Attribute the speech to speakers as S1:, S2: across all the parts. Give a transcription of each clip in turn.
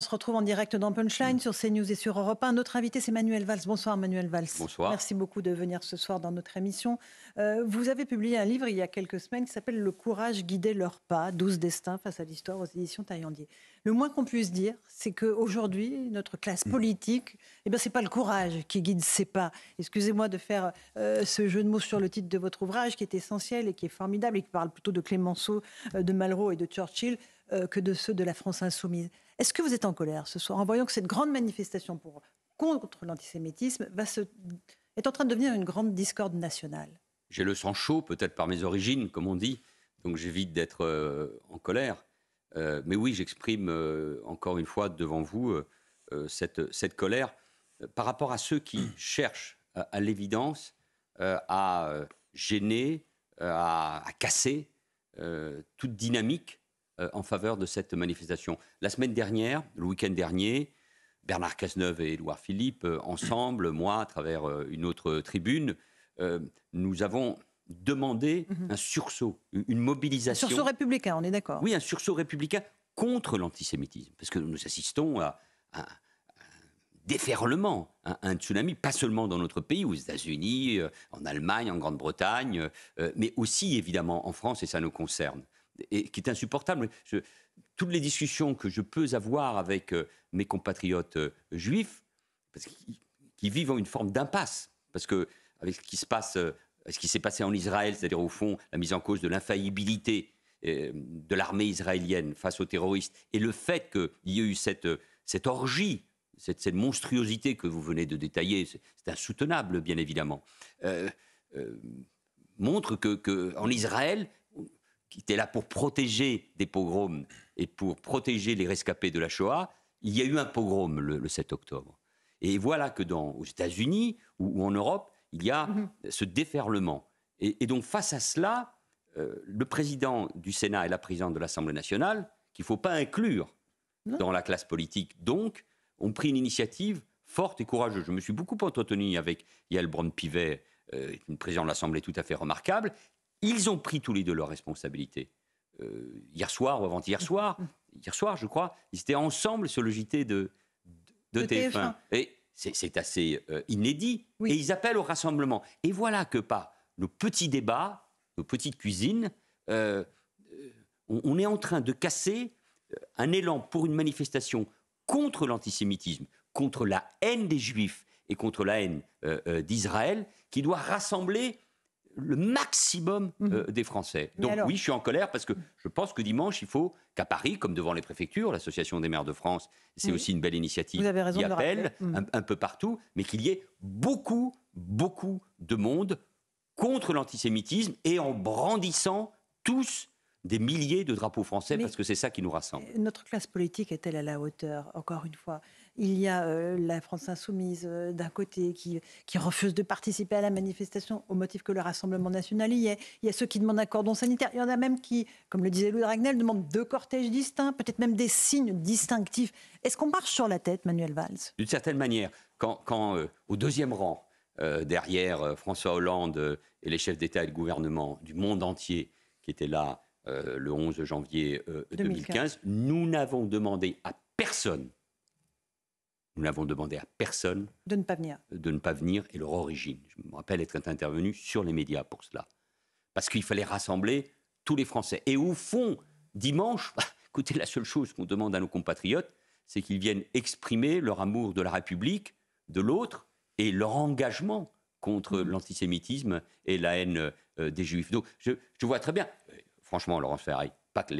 S1: On se retrouve en direct dans Punchline sur CNews et sur Europe 1. Notre invité, c'est Manuel Valls. Bonsoir Manuel Valls.
S2: Bonsoir.
S1: Merci beaucoup de venir ce soir dans notre émission. Vous avez publié un livre il y a quelques semaines qui s'appelle « Le courage guidait leurs pas, 12 destins face à l'histoire » aux éditions Taillandier. Le moins qu'on puisse dire, c'est qu'aujourd'hui, notre classe politique, ce n'est pas le courage qui guide ses pas. Excusez-moi de faire ce jeu de mots sur le titre de votre ouvrage qui est essentiel et qui est formidable et qui parle plutôt de Clémenceau, de Malraux et de Churchill que de ceux de la France insoumise. Est-ce que vous êtes en colère ce soir en voyant que cette grande manifestation contre l'antisémitisme est en train de devenir une grande discorde nationale?
S2: J'ai le sang chaud, peut-être par mes origines, comme on dit, donc j'évite d'être en colère. Mais oui, j'exprime encore une fois devant vous cette colère par rapport à ceux qui cherchent à l'évidence à gêner, à casser toute dynamique en faveur de cette manifestation. La semaine dernière, le week-end dernier, Bernard Cazeneuve et Édouard Philippe, ensemble, moi, à travers une autre tribune, nous avons demandé un sursaut, une mobilisation.
S1: Un sursaut républicain, on est d'accord.
S2: Oui, un sursaut républicain contre l'antisémitisme, parce que nous assistons à un déferlement, un tsunami, pas seulement dans notre pays, aux États-Unis, en Allemagne, en Grande-Bretagne, mais aussi évidemment en France, et ça nous concerne, et qui est insupportable. Toutes les discussions que je peux avoir avec mes compatriotes juifs, qui vivent une forme d'impasse, parce que avec ce qui se passe, ce qui s'est passé en Israël, c'est-à-dire au fond la mise en cause de l'infaillibilité de l'armée israélienne face aux terroristes, et le fait qu'il y ait eu cette orgie, cette monstruosité que vous venez de détailler, c'est insoutenable, bien évidemment, montre qu'en Israël, qui était là pour protéger des pogroms et pour protéger les rescapés de la Shoah, il y a eu un pogrom le 7 octobre. Et voilà que aux États-Unis ou en Europe, il y a ce déferlement. Et donc face à cela, le président du Sénat et la présidente de l'Assemblée nationale, qu'il ne faut pas inclure dans la classe politique, donc, ont pris une initiative forte et courageuse. Je me suis beaucoup entretenu avec Yael Braun-Pivet, une présidente de l'Assemblée tout à fait remarquable. Ils ont pris tous les deux leurs responsabilités. Hier soir ou avant-hier soir, je crois, ils étaient ensemble sur le JT de TF1. Et c'est assez inédit. Oui. Et ils appellent au rassemblement. Et voilà que par nos petits débats, nos petites cuisines, on est en train de casser un élan pour une manifestation contre l'antisémitisme, contre la haine des Juifs et contre la haine d'Israël, qui doit rassembler le maximum des Français. Donc oui, je suis en colère parce que je pense que dimanche, il faut qu'à Paris, comme devant les préfectures, l'Association des maires de France, c'est aussi une belle initiative qui appelle un peu partout, mais qu'il y ait beaucoup de monde contre l'antisémitisme et en brandissant tous des milliers de drapeaux français, parce que c'est ça qui nous rassemble.
S1: Notre classe politique est-elle à la hauteur, encore une fois? Il y a la France insoumise d'un côté qui refuse de participer à la manifestation au motif que le Rassemblement national y est. Il y a ceux qui demandent un cordon sanitaire. Il y en a même qui, comme le disait Louis Dragnel, demandent 2 cortèges distincts, peut-être même des signes distinctifs. Est-ce qu'on marche sur la tête, Manuel Valls?
S2: D'une certaine manière, quand au deuxième rang, derrière François Hollande et les chefs d'État et de gouvernement du monde entier qui étaient là le 11 janvier 2015, nous n'avons demandé à personne de
S1: ne pas venir.
S2: De ne pas venir et leur origine. Je me rappelle être intervenu sur les médias pour cela. Parce qu'il fallait rassembler tous les Français. Et au fond, dimanche, écoutez, la seule chose qu'on demande à nos compatriotes, c'est qu'ils viennent exprimer leur amour de la République, de l'autre, et leur engagement contre l'antisémitisme et la haine des Juifs. Donc je vois très bien, franchement, Laurence Ferrari, pas que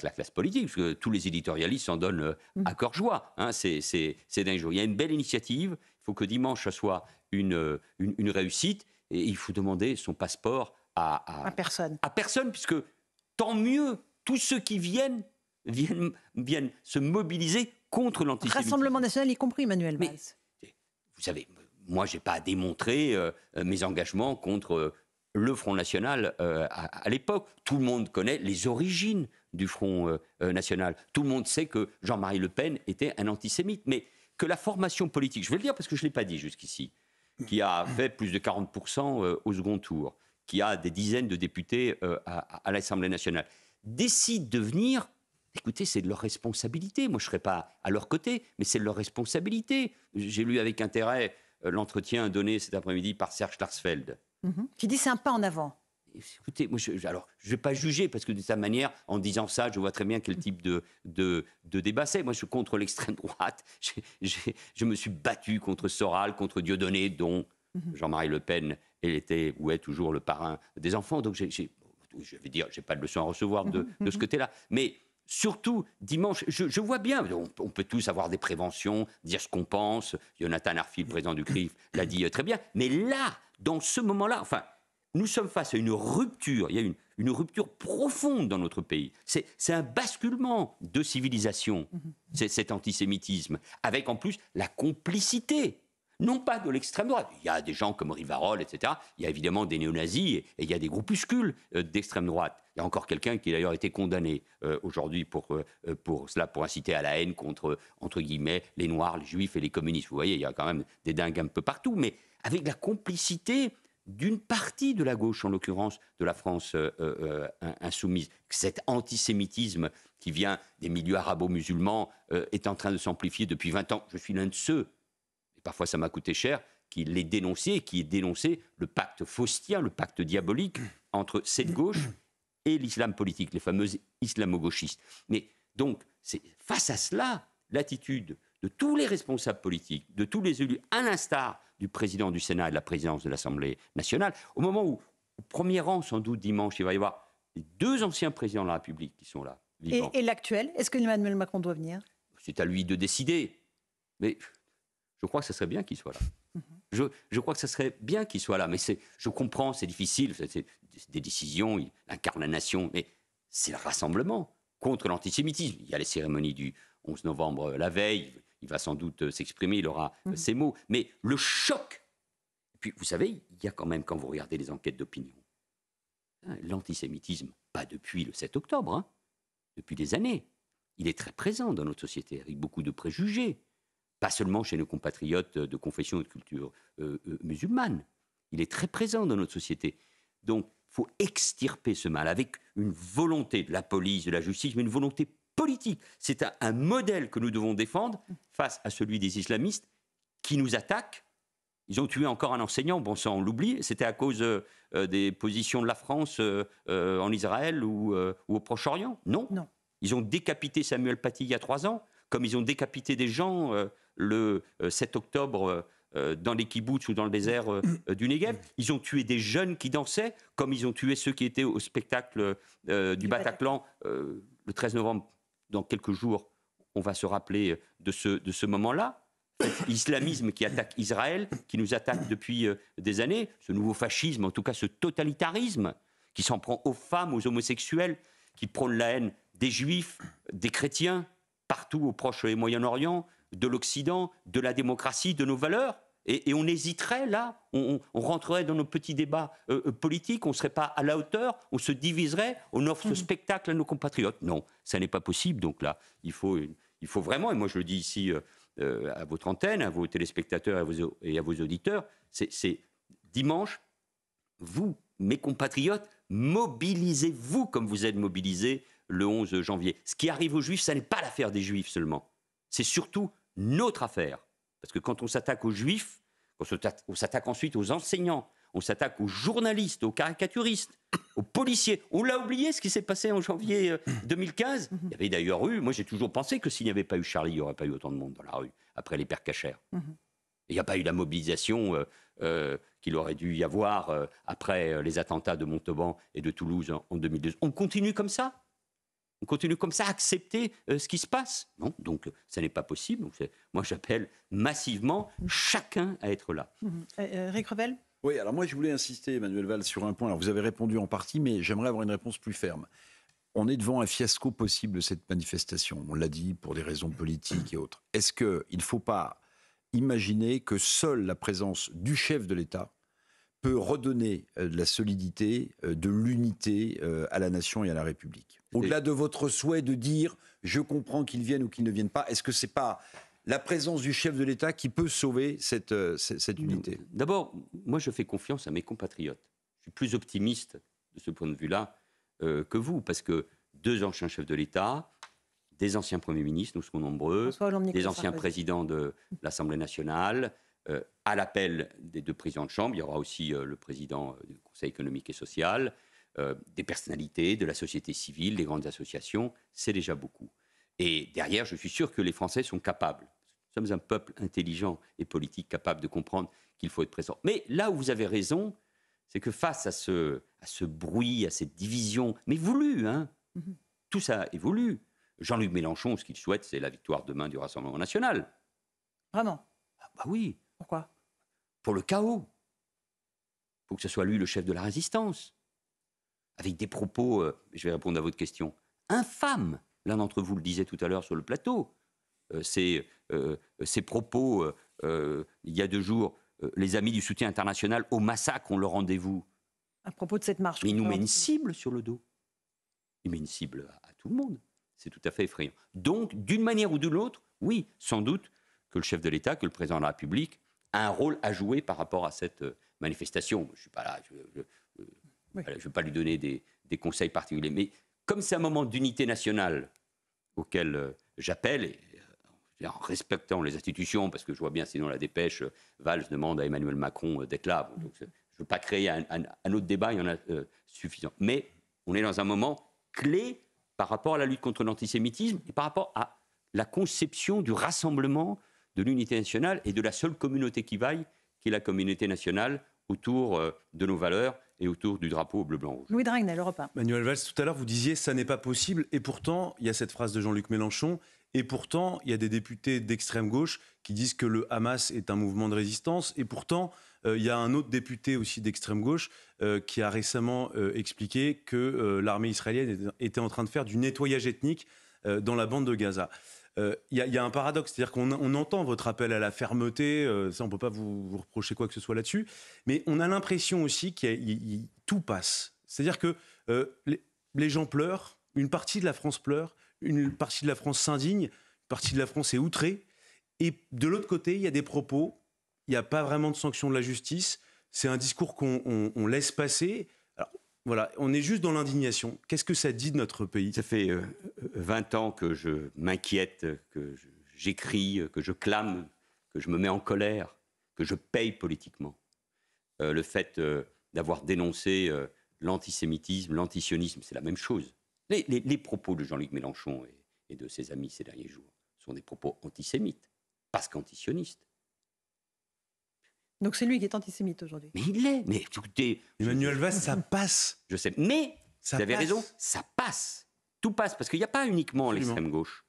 S2: la classe politique, parce que tous les éditorialistes s'en donnent à cœur joie. Hein, c'est d'un jour. Il y a une belle initiative. Il faut que dimanche, ça soit une réussite. Et il faut demander son passeport
S1: à personne.
S2: À personne, puisque tant mieux, tous ceux qui viennent se mobiliser contre l'antisémitisme.
S1: Rassemblement national, y compris, Manuel Valls.
S2: Vous savez, moi, je n'ai pas à démontrer mes engagements contre le Front National à l'époque. Tout le monde connaît les origines du Front National. Tout le monde sait que Jean-Marie Le Pen était un antisémite. Mais que la formation politique, je vais le dire parce que je ne l'ai pas dit jusqu'ici, qui a fait plus de 40% au second tour, qui a des dizaines de députés à l'Assemblée nationale, décide de venir Écoutez, c'est de leur responsabilité. Moi, je ne serais pas à leur côté, mais c'est de leur responsabilité. J'ai lu avec intérêt l'entretien donné cet après-midi par Serge Klarsfeld.
S1: Qui dit c'est un pas en avant.
S2: Écoutez, moi, je ne vais pas juger, parce que de sa manière, en disant ça, je vois très bien quel type de débat c'est. Moi, je suis contre l'extrême droite. Je me suis battu contre Soral, contre Dieudonné, dont Jean-Marie Le Pen, elle était ou est toujours le parrain des enfants. Donc, je vais dire, je n'ai pas de leçon à recevoir de ce côté-là. Mais surtout, dimanche, je vois bien, on peut tous avoir des préventions, dire ce qu'on pense. Jonathan Arfi, le président du CRIF, l'a dit très bien. Mais là, dans ce moment-là, enfin, nous sommes face à une rupture. Il y a une rupture profonde dans notre pays. C'est un basculement de civilisation, cet antisémitisme, avec en plus la complicité. Non pas de l'extrême droite. Il y a des gens comme Rivarol, etc. Il y a évidemment des néo-nazis et il y a des groupuscules d'extrême droite. Il y a encore quelqu'un qui a d'ailleurs été condamné aujourd'hui pour inciter à la haine contre, entre guillemets, les Noirs, les Juifs et les communistes. Vous voyez, il y a quand même des dingues un peu partout, mais avec la complicité d'une partie de la gauche, en l'occurrence de la France insoumise. Cet antisémitisme qui vient des milieux arabo-musulmans est en train de s'amplifier depuis 20 ans. Je suis l'un de ceux, et parfois ça m'a coûté cher, qui l'ai dénoncé, qui ait dénoncé le pacte faustien, le pacte diabolique entre cette gauche et l'islam politique, les fameuses islamo-gauchistes. Mais donc, c'est face à cela, l'attitude de tous les responsables politiques, de tous les élus, à l'instar du président du Sénat et de la présidence de l'Assemblée nationale, au moment où, au premier rang, sans doute dimanche, il va y avoir les 2 anciens présidents de la République qui sont là, vivants.
S1: Et l'actuel, est-ce que Emmanuel Macron doit venir?
S2: C'est à lui de décider. Mais je crois que ce serait bien qu'il soit là. Je crois que ce serait bien qu'il soit là. Mais je comprends, c'est difficile, c'est des décisions, il incarne la nation, mais c'est le rassemblement contre l'antisémitisme. Il y a les cérémonies du 11 novembre la veille, il va sans doute s'exprimer, il aura ses mots. Mais le choc, et puis vous savez, il y a quand même, quand vous regardez les enquêtes d'opinion, l'antisémitisme, pas depuis le 7 octobre, depuis des années, il est très présent dans notre société, avec beaucoup de préjugés. Pas seulement chez nos compatriotes de confession et de culture musulmane. Il est très présent dans notre société. Donc, il faut extirper ce mal avec une volonté de la police, de la justice, mais une volonté politique. C'est un modèle que nous devons défendre face à celui des islamistes qui nous attaquent. Ils ont tué encore un enseignant, bon ça on l'oublie, c'était à cause des positions de la France en Israël ou au Proche-Orient. Non. Ils ont décapité Samuel Paty il y a 3 ans, comme ils ont décapité des gens le 7 octobre dans les kibboutz ou dans le désert du Negev. Ils ont tué des jeunes qui dansaient, comme ils ont tué ceux qui étaient au spectacle du Bataclan le 13 novembre. Dans quelques jours, on va se rappeler de ce moment-là. L'islamisme qui attaque Israël, qui nous attaque depuis des années, ce nouveau fascisme, en tout cas ce totalitarisme qui s'en prend aux femmes, aux homosexuels, qui prône la haine des juifs, des chrétiens, partout au Proche et Moyen-Orient, de l'Occident, de la démocratie, de nos valeurs. Et on hésiterait là, on rentrerait dans nos petits débats politiques, on ne serait pas à la hauteur, on se diviserait, on offre ce spectacle à nos compatriotes. Non, ça n'est pas possible. Donc là, il faut vraiment, et moi je le dis ici à votre antenne, à vos téléspectateurs et à vos auditeurs, c'est dimanche, vous, mes compatriotes, mobilisez-vous comme vous êtes mobilisés le 11 janvier. Ce qui arrive aux Juifs, ça n'est pas l'affaire des Juifs seulement. C'est surtout notre affaire. Parce que quand on s'attaque aux Juifs, on s'attaque ensuite aux enseignants, on s'attaque aux journalistes, aux caricaturistes, aux policiers. On l'a oublié ce qui s'est passé en janvier 2015. Il y avait d'ailleurs eu, moi j'ai toujours pensé que s'il n'y avait pas eu Charlie, il n'y aurait pas eu autant de monde dans la rue, après les pères cachers. Il n'y a pas eu la mobilisation qu'il aurait dû y avoir après les attentats de Montauban et de Toulouse en 2002. On continue comme ça? On continue comme ça à accepter ce qui se passe? Non, donc ça n'est pas possible. Donc, moi, j'appelle massivement chacun à être là.
S1: Éric Revel?
S3: Oui, alors moi, je voulais insister, Emmanuel Valls, sur un point. Alors, vous avez répondu en partie, mais j'aimerais avoir une réponse plus ferme. On est devant un fiasco possible de cette manifestation. On l'a dit, pour des raisons politiques et autres. Est-ce qu'il ne faut pas imaginer que seule la présence du chef de l'État peut redonner de la solidité, de l'unité à la nation et à la République? Au-delà de votre souhait de dire « je comprends qu'ils viennent ou qu'ils ne viennent pas », est-ce que ce n'est pas la présence du chef de l'État qui peut sauver cette unité?
S2: D'abord, moi je fais confiance à mes compatriotes. Je suis plus optimiste de ce point de vue-là que vous, parce que 2 anciens chefs de l'État, des anciens premiers ministres, nous serons nombreux,
S1: François Hollande,
S2: des
S1: Nicolas
S2: anciens
S1: Sarkozy.
S2: présidents de l'Assemblée nationale, à l'appel des 2 présidents de chambre. Il y aura aussi le président du Conseil économique et social, des personnalités de la société civile, des grandes associations. C'est déjà beaucoup. Et derrière, je suis sûr que les Français sont capables. Nous sommes un peuple intelligent et politique capable de comprendre qu'il faut être présent. Mais là où vous avez raison, c'est que face à ce bruit, à cette division, mais voulu, hein, tout ça est voulu. Jean-Luc Mélenchon, ce qu'il souhaite, c'est la victoire demain du Rassemblement national.
S1: Vraiment?
S2: Ah bah oui,
S1: Pourquoi?
S2: pour le chaos. Il faut que ce soit lui le chef de la résistance. Avec des propos, je vais répondre à votre question, infâmes. L'un d'entre vous le disait tout à l'heure sur le plateau. Ces propos, il y a 2 jours, les amis du soutien international au massacre ont leur rendez-vous.
S1: À propos de cette marche.
S2: Mais il nous met une cible sur le dos. Il met une cible à tout le monde. C'est tout à fait effrayant. Donc, d'une manière ou d'une autre, oui, sans doute que le chef de l'État, que le président de la République a un rôle à jouer par rapport à cette manifestation. Je ne suis pas là, je ne veux pas lui donner des conseils particuliers. Mais comme c'est un moment d'unité nationale auquel j'appelle, et en respectant les institutions, parce que je vois bien, sinon la dépêche, Valls demande à Emmanuel Macron d'être là. Bon, donc, je ne veux pas créer un autre débat, il y en a suffisant. Mais on est dans un moment clé par rapport à la lutte contre l'antisémitisme et par rapport à la conception du rassemblement, de l'unité nationale et de la seule communauté qui vaille, qui est la communauté nationale autour de nos valeurs et autour du drapeau bleu-blanc-rouge.
S1: Louis Dragnel, Europe 1.
S4: Manuel Valls, tout à l'heure, vous disiez « ça n'est pas possible » et pourtant, il y a cette phrase de Jean-Luc Mélenchon et pourtant, il y a des députés d'extrême gauche qui disent que le Hamas est un mouvement de résistance et pourtant, il y a un autre député aussi d'extrême gauche qui a récemment expliqué que l'armée israélienne était en train de faire du nettoyage ethnique dans la bande de Gaza. Il y a un paradoxe, c'est-à-dire qu'on entend votre appel à la fermeté, ça on ne peut pas vous reprocher quoi que ce soit là-dessus, mais on a l'impression aussi que tout passe. C'est-à-dire que les gens pleurent, une partie de la France pleure, une partie de la France s'indigne, une partie de la France est outrée, et de l'autre côté, il y a des propos, il n'y a pas vraiment de sanction de la justice, c'est un discours qu'on laisse passer. Alors, voilà, on est juste dans l'indignation. Qu'est-ce que ça dit de notre pays ?
S2: Ça fait 20 ans que je m'inquiète, que j'écris, que je clame, que je me mets en colère, que je paye politiquement. Le fait d'avoir dénoncé l'antisémitisme, l'antisionisme, c'est la même chose. Les propos de Jean-Luc Mélenchon et de ses amis ces derniers jours sont des propos antisémites, parce qu'antisionistes.
S1: Donc c'est lui qui est antisémite aujourd'hui.
S2: Mais il l'est. Mais écoutez,
S4: Emmanuel Valls, ça passe.
S2: Je sais. Mais
S4: Ça
S2: vous avez
S4: passe.
S2: raison, ça passe. Tout passe parce qu'il n'y a pas uniquement
S4: Absolument.
S2: l'extrême gauche.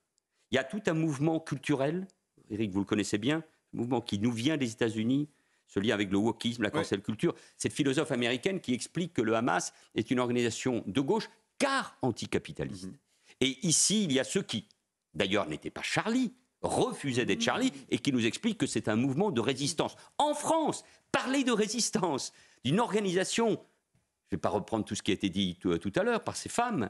S2: Il y a tout un mouvement culturel. Éric, vous le connaissez bien, un mouvement qui nous vient des États-Unis, ce lien avec le wokisme, la cancel culture. Cette philosophe américaine qui explique que le Hamas est une organisation de gauche car anticapitaliste. Et ici, il y a ceux qui, d'ailleurs, n'étaient pas Charlie, refusaient d'être Charlie, et qui nous expliquent que c'est un mouvement de résistance. En France, parler de résistance, d'une organisation, je ne vais pas reprendre tout ce qui a été dit tout à l'heure par ces femmes,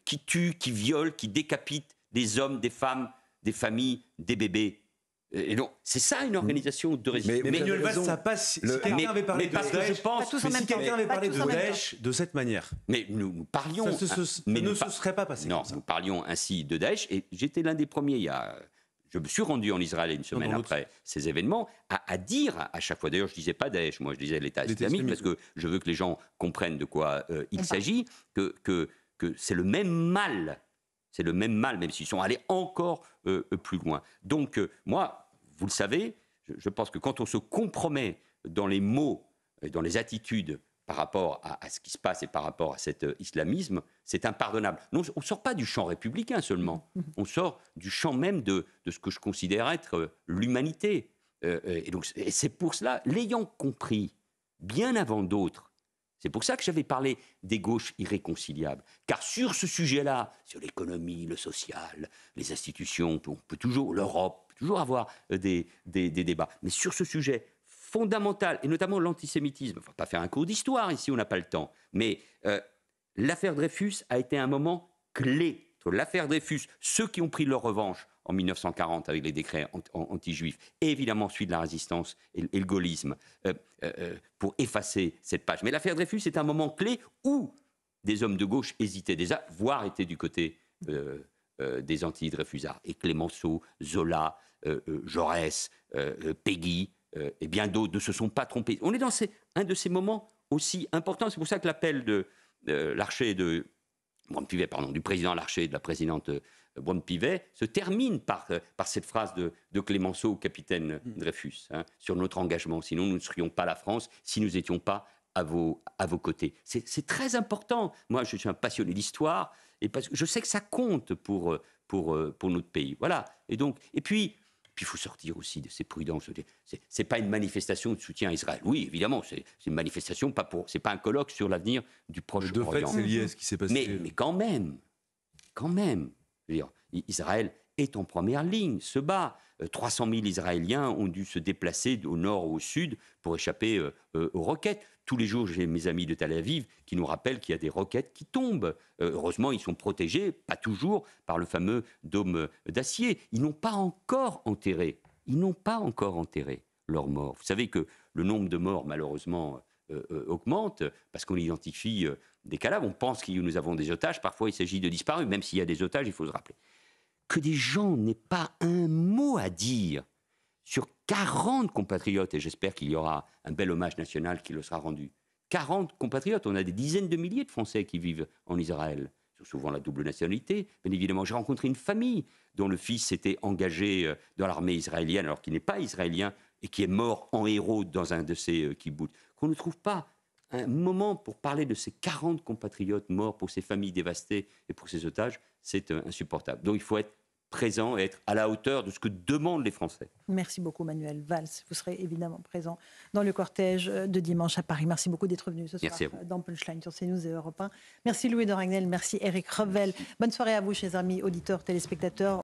S2: qui tuent, qui violent, qui décapitent des hommes, des femmes, des familles, des bébés. Et donc, c'est ça une organisation de résistance.
S4: Mais Manuel Valls,
S3: raison.
S4: ça passe. Si quelqu'un avait parlé de
S2: parce que je
S4: Daesh,
S2: pense...
S1: Pas tous en
S4: mais
S1: même
S4: si
S1: temps.
S4: quelqu'un avait
S1: Pas
S4: parlé
S1: tous
S4: de
S1: en même
S4: Daesh de cette manière,
S2: Mais nous parlions...
S4: ça ne se serait pas passé
S2: Non,
S4: comme ça.
S2: nous parlions ainsi de Daesh, et j'étais l'un des premiers, je me suis rendu en Israël une semaine
S4: dans l'autre
S2: après ces événements, à dire à chaque fois, d'ailleurs je ne disais pas Daesh, moi je disais l'État islamique, parce que je veux que les gens comprennent de quoi il s'agit, que c'est le même mal, même s'ils sont allés encore plus loin. Donc moi, vous le savez, je pense que quand on se compromet dans les mots et dans les attitudes par rapport à ce qui se passe et par rapport à cet islamisme, c'est impardonnable. Non, on ne sort pas du champ républicain seulement, on sort du champ même de ce que je considère être l'humanité. Et donc, c'est pour cela, l'ayant compris bien avant d'autres, c'est pour ça que j'avais parlé des gauches irréconciliables. Car sur ce sujet-là, sur l'économie, le social, les institutions, on peut toujours, l'Europe, on peut toujours avoir des débats. Mais sur ce sujet fondamental, et notamment l'antisémitisme, il ne faut pas faire un cours d'histoire ici, on n'a pas le temps, mais l'affaire Dreyfus a été un moment clé. Entre l'affaire Dreyfus, ceux qui ont pris leur revanche en 1940 avec les décrets anti-juifs, et évidemment celui de la résistance et le gaullisme, pour effacer cette page. Mais l'affaire Dreyfus est un moment clé où des hommes de gauche hésitaient déjà, voire étaient du côté des Antilles Dreyfusards. Et Clémenceau, Zola, Jaurès, Péguy et bien d'autres ne se sont pas trompés. On est dans un de ces moments aussi importants. C'est pour ça que l'appel de Larcher de Braun-Pivet, du président Larcher et de la présidente Braun-Pivet se termine par cette phrase de Clémenceau au capitaine Dreyfus, sur notre engagement. Sinon, nous ne serions pas la France si nous n'étions pas à vos côtés. C'est très important. Moi, je suis un passionné d'histoire et parce que je sais que ça compte pour notre pays. Voilà. Et puis, il faut sortir aussi de ces prudences. C'est pas une manifestation de soutien à Israël. Oui, évidemment, c'est une manifestation, c'est pas un colloque sur l'avenir du Proche-Orient.
S4: De fait, c'est lié à ce qui s'est passé.
S2: Mais quand même, je veux dire, Israël est en première ligne, se bat. 300 000 Israéliens ont dû se déplacer au nord ou au sud pour échapper aux roquettes. Tous les jours, j'ai mes amis de Tel Aviv qui nous rappellent qu'il y a des roquettes qui tombent. Heureusement, ils sont protégés, pas toujours, par le fameux dôme d'acier. Ils n'ont pas encore enterré leurs morts. Vous savez que le nombre de morts, malheureusement, augmente parce qu'on identifie des cadavres. On pense que nous avons des otages. Parfois, il s'agit de disparus. Même s'il y a des otages, il faut se rappeler. Que des gens n'aient pas un mot à dire sur 40 compatriotes, et j'espère qu'il y aura un bel hommage national qui le sera rendu. 40 compatriotes, on a des dizaines de milliers de Français qui vivent en Israël. Ils ont souvent la double nationalité, bien évidemment. J'ai rencontré une famille dont le fils s'était engagé dans l'armée israélienne, alors qu'il n'est pas israélien, et qui est mort en héros dans un de ces kibboutz. Qu'on ne trouve pas un moment pour parler de ces 40 compatriotes morts, pour ces familles dévastées et pour ces otages, c'est insupportable. Donc il faut être présent et être à la hauteur de ce que demandent les Français.
S1: Merci beaucoup Manuel Valls. Vous serez évidemment présent dans le cortège de dimanche à Paris. Merci beaucoup d'être venu ce soir dans Punchline sur CNews et Europe 1. Merci Louis de Ragnel, merci Éric Revel. Bonne soirée à vous, chers amis auditeurs, téléspectateurs.